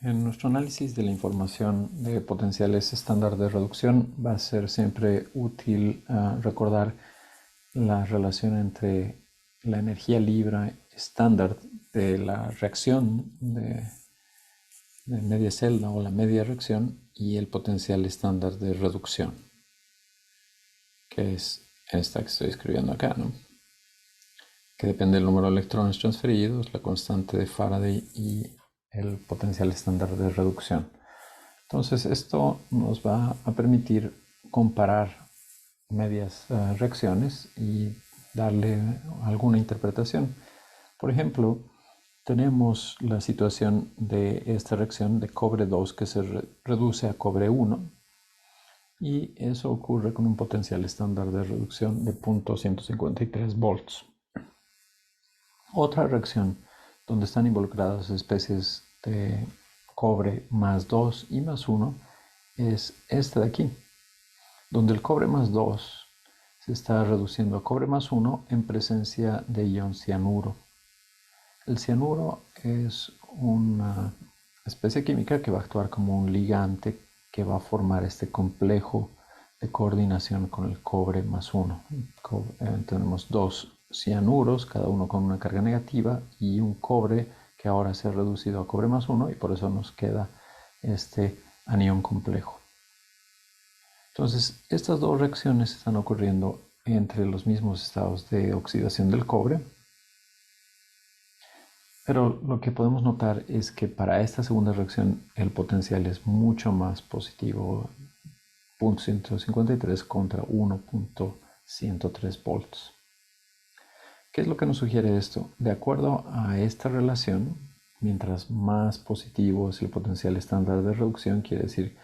En nuestro análisis de la información de potenciales estándar de reducción va a ser siempre útil recordar la relación entre la energía libre estándar de la reacción de media celda o la media reacción y el potencial estándar de reducción, que es esta que estoy escribiendo acá, ¿no? Que depende del número de electrones transferidos, la constante de Faraday y el potencial estándar de reducción. Entonces esto nos va a permitir comparar medias reacciones y darle alguna interpretación. Por ejemplo, tenemos la situación de esta reacción de cobre 2 que se reduce a cobre 1 y eso ocurre con un potencial estándar de reducción de 0.153 volts. Otra reacción donde están involucradas especies de cobre más 2 y más 1 es esta de aquí, donde el cobre más 2 se está reduciendo a cobre más 1 en presencia de ion cianuro. El cianuro es una especie química que va a actuar como un ligante que va a formar este complejo de coordinación con el cobre más 1. Tenemos dos cianuros, cada uno con una carga negativa, y un cobre que ahora se ha reducido a cobre más 1 y por eso nos queda este anión complejo. Entonces, estas dos reacciones están ocurriendo entre los mismos estados de oxidación del cobre, pero lo que podemos notar es que para esta segunda reacción el potencial es mucho más positivo, 0.153 contra 1.103 volts. ¿Qué es lo que nos sugiere esto? De acuerdo a esta relación, mientras más positivo es el potencial estándar de reducción, quiere decir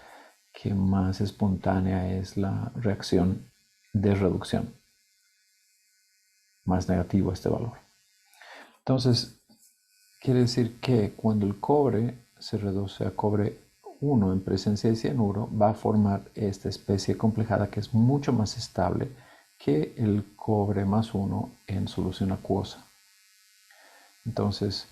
que más espontánea es la reacción de reducción. Más negativo este valor. Entonces, quiere decir que cuando el cobre se reduce a cobre 1 en presencia de cianuro, va a formar esta especie complejada que es mucho más estable que el cobre más 1 en solución acuosa. Entonces,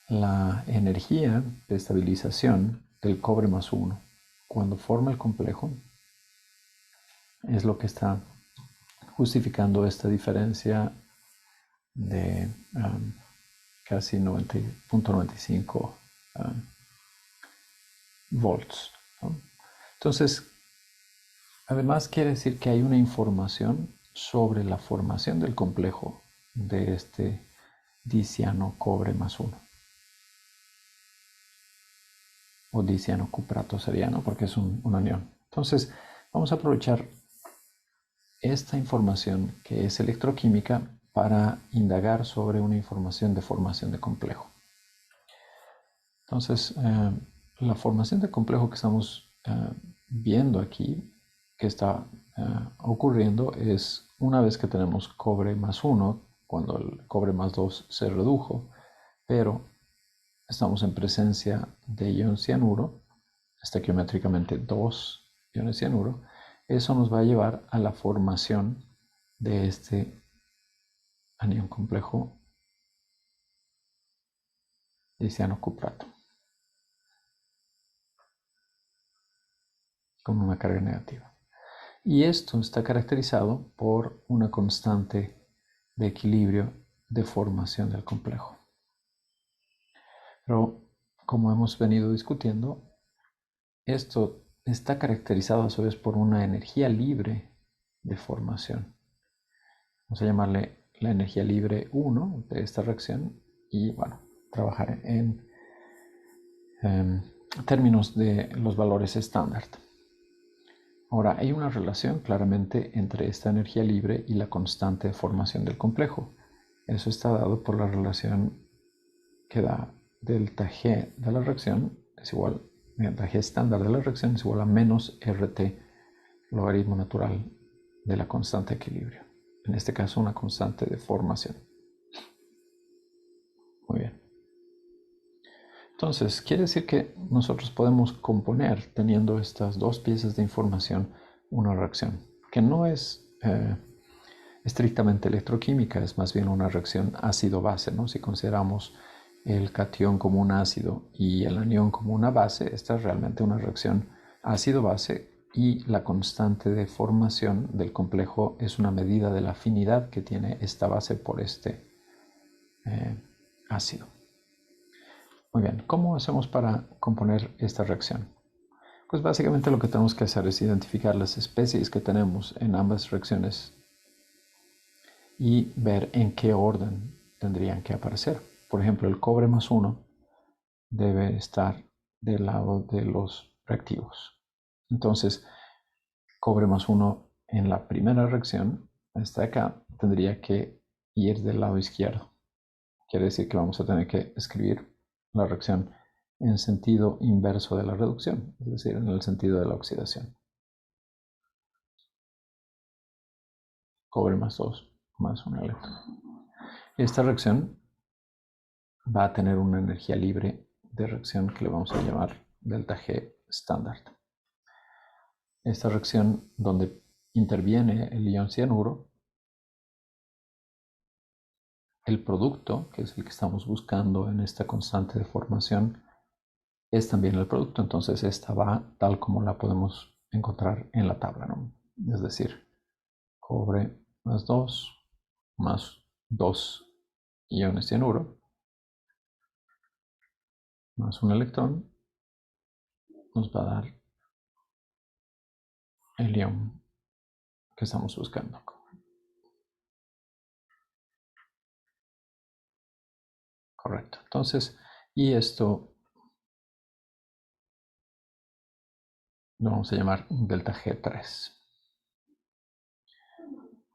la energía de estabilización del cobre más 1 cuando forma el complejo es lo que está justificando esta diferencia de casi 90.95 volts, ¿no? Entonces, además quiere decir que hay una información sobre la formación del complejo de este diciano cobre más 1 o diciano cuprato sería, ¿no? Porque es un anión. Entonces, vamos a aprovechar esta información que es electroquímica para indagar sobre una información de formación de complejo. Entonces, la formación de complejo que estamos viendo aquí, que está ocurriendo, es una vez que tenemos cobre más 1, cuando el cobre más 2 se redujo, pero estamos en presencia de ion cianuro, estequiométricamente 2 iones cianuro, eso nos va a llevar a la formación de este anión complejo de cianocuprato con una carga negativa. Y esto está caracterizado por una constante de equilibrio de formación del complejo. Pero como hemos venido discutiendo, esto está caracterizado a su vez por una energía libre de formación. Vamos a llamarle la energía libre 1 de esta reacción y bueno, trabajar en términos de los valores estándar. Ahora, hay una relación claramente entre esta energía libre y la constante de formación del complejo. Eso está dado por la relación que da delta G de la reacción es igual, delta G estándar de la reacción es igual a menos RT logaritmo natural de la constante de equilibrio. En este caso, una constante de formación. Muy bien. Entonces, quiere decir que nosotros podemos componer, teniendo estas dos piezas de información, una reacción que no es estrictamente electroquímica, es más bien una reacción ácido-base, ¿no? Si consideramos el catión como un ácido y el anión como una base, esta es realmente una reacción ácido-base y la constante de formación del complejo es una medida de la afinidad que tiene esta base por este ácido. Muy bien, ¿cómo hacemos para componer esta reacción? Pues básicamente lo que tenemos que hacer es identificar las especies que tenemos en ambas reacciones y ver en qué orden tendrían que aparecer. Por ejemplo, el cobre más 1 debe estar del lado de los reactivos. Entonces, cobre más 1 en la primera reacción, hasta acá, tendría que ir del lado izquierdo. Quiere decir que vamos a tener que escribir la reacción en sentido inverso de la reducción, es decir, en el sentido de la oxidación. Cobre más 2 más un electrón. Esta reacción va a tener una energía libre de reacción que le vamos a llamar delta G estándar. Esta reacción donde interviene el ion cianuro, el producto, que es el que estamos buscando en esta constante de formación, es también el producto, entonces esta va tal como la podemos encontrar en la tabla, ¿no? Es decir, cobre más 2 iones cianuro, más un electrón, nos va a dar el ion que estamos buscando. Correcto. Entonces, y esto lo vamos a llamar delta G3.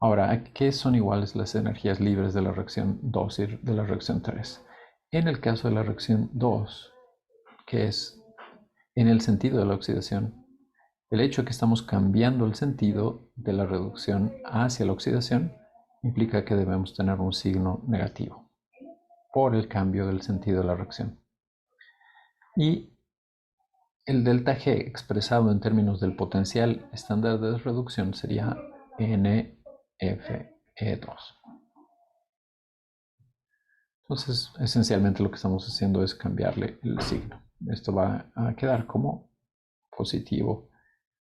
Ahora, ¿a qué son iguales las energías libres de la reacción 2 y de la reacción 3? En el caso de la reacción 2, que es en el sentido de la oxidación, el hecho de que estamos cambiando el sentido de la reducción hacia la oxidación implica que debemos tener un signo negativo por el cambio del sentido de la reacción. Y el delta G expresado en términos del potencial estándar de reducción sería NFE2. Entonces, esencialmente lo que estamos haciendo es cambiarle el signo. Esto va a quedar como positivo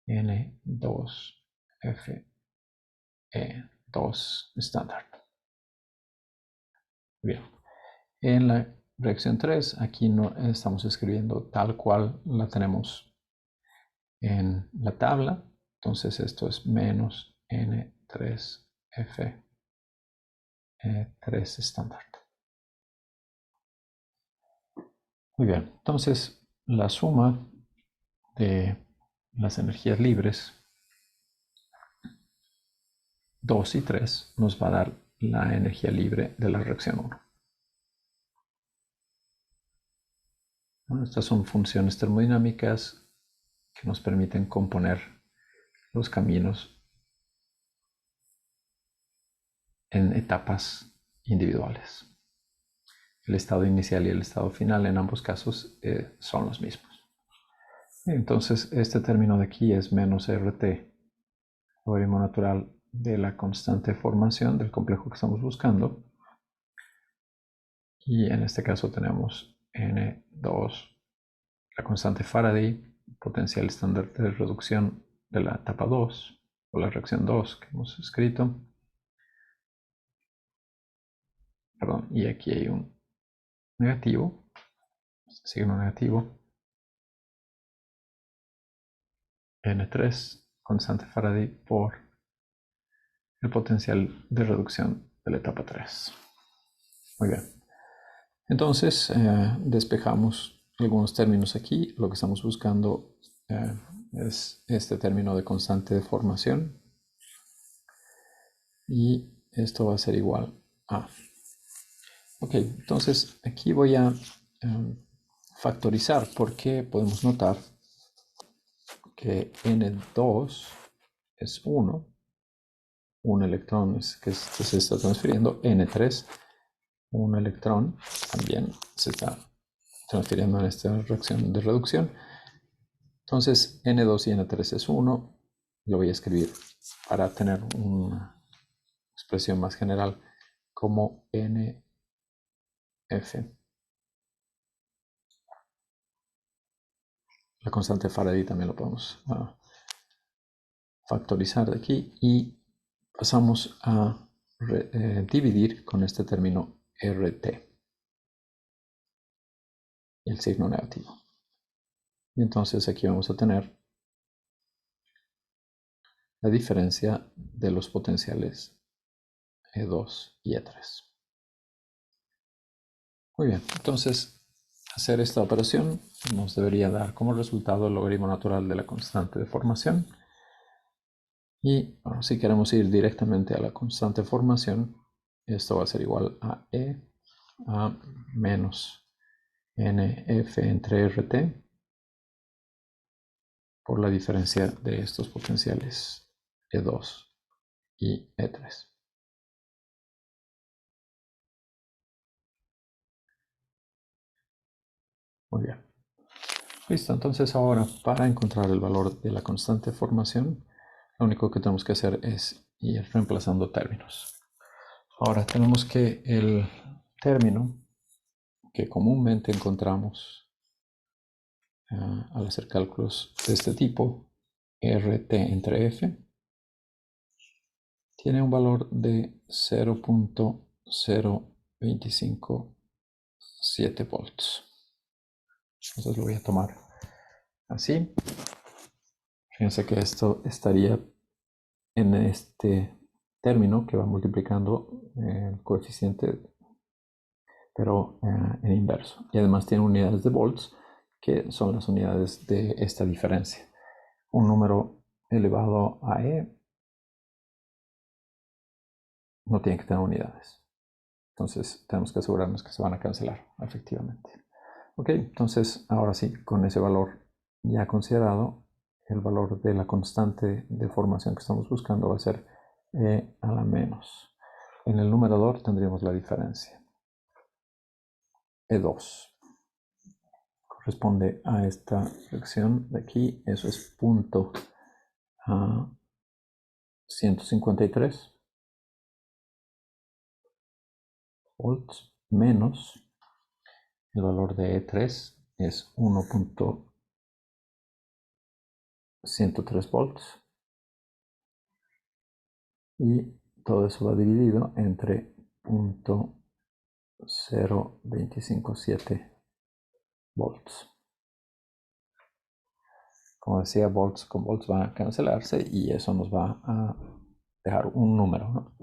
N2FE2 estándar. Bien. En la reacción 3, aquí no estamos escribiendo tal cual la tenemos en la tabla. Entonces esto es menos N3F3 estándar. Muy bien, entonces la suma de las energías libres 2 y 3 nos va a dar la energía libre de la reacción 1. Bueno, estas son funciones termodinámicas que nos permiten componer los caminos en etapas individuales. El estado inicial y el estado final en ambos casos son los mismos. Entonces este término de aquí es menos RT, logaritmo natural de la constante de formación del complejo que estamos buscando. Y en este caso tenemos N2, la constante Faraday, potencial estándar de reducción de la etapa 2, o la reacción 2 que hemos escrito. Perdón, y aquí hay un negativo, signo negativo. N3, constante Faraday por el potencial de reducción de la etapa 3. Muy bien. Entonces, despejamos algunos términos aquí. Lo que estamos buscando es este término de constante de formación. Y esto va a ser igual a. Ok, entonces aquí voy a factorizar porque podemos notar que N2 es 1. Un electrón que se está transfiriendo. N3, un electrón también se está transfiriendo en esta reacción de reducción. Entonces N2 y N3 es 1. Lo voy a escribir para tener una expresión más general como NF La constante Faraday también lo podemos factorizar de aquí y pasamos a dividir con este término RT y el signo negativo. Y entonces aquí vamos a tener la diferencia de los potenciales E2 y E3. Muy bien, entonces hacer esta operación nos debería dar como resultado el logaritmo natural de la constante de formación. Y bueno, si queremos ir directamente a la constante de formación, esto va a ser igual a E a menos NF entre RT por la diferencia de estos potenciales E2 y E3. Muy bien. Listo, entonces ahora para encontrar el valor de la constante de formación, lo único que tenemos que hacer es ir reemplazando términos. Ahora tenemos que el término que comúnmente encontramos al hacer cálculos de este tipo, RT entre F, tiene un valor de 0.0257 volts. Entonces lo voy a tomar así. Fíjense que esto estaría en este término que va multiplicando el coeficiente, pero en inverso. Y además tiene unidades de volts, que son las unidades de esta diferencia. Un número elevado a E no tiene que tener unidades. Entonces tenemos que asegurarnos que se van a cancelar efectivamente. Ok, entonces ahora sí, con ese valor ya considerado, el valor de la constante de formación que estamos buscando va a ser E a la menos. En el numerador tendríamos la diferencia. E2 corresponde a esta fracción de aquí, eso es punto 153 volts menos el valor de E3 es 1.103 volts y todo eso va dividido entre 0.0257 volts. Como decía, volts con volts van a cancelarse y eso nos va a dejar un número, ¿no?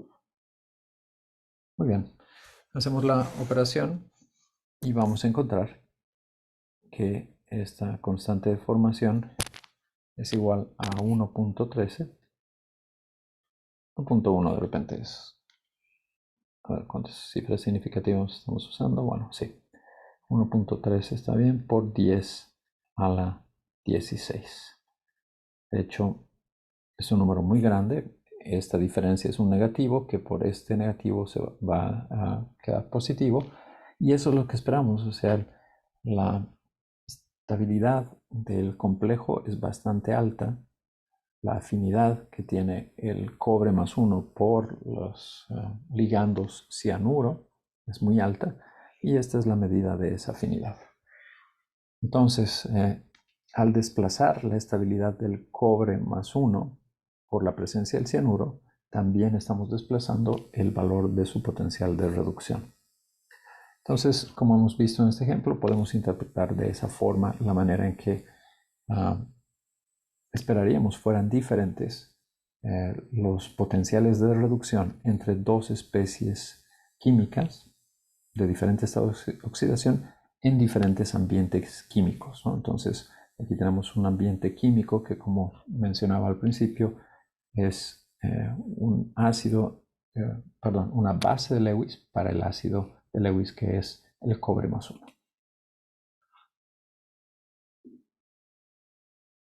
Muy bien, hacemos la operación y vamos a encontrar que esta constante de formación es igual a 1.13. 1.1 de repente es. A ver cuántas cifras significativas estamos usando. Bueno, sí. 1.13 está bien por 10 a la 16. De hecho, es un número muy grande. Esta diferencia es un negativo que por este negativo se va a quedar positivo. Y eso es lo que esperamos. O sea, la estabilidad del complejo es bastante alta. La afinidad que tiene el cobre más 1 por los ligandos cianuro es muy alta y esta es la medida de esa afinidad. Entonces, al desplazar la estabilidad del cobre más 1 por la presencia del cianuro, también estamos desplazando el valor de su potencial de reducción. Entonces, como hemos visto en este ejemplo, podemos interpretar de esa forma la manera en que esperaríamos fueran diferentes los potenciales de reducción entre dos especies químicas de diferentes estados de oxidación en diferentes ambientes químicos, ¿no? Entonces, aquí tenemos un ambiente químico que, como mencionaba al principio, es un ácido, una base de Lewis para el ácido de Lewis, que es el cobre más 1.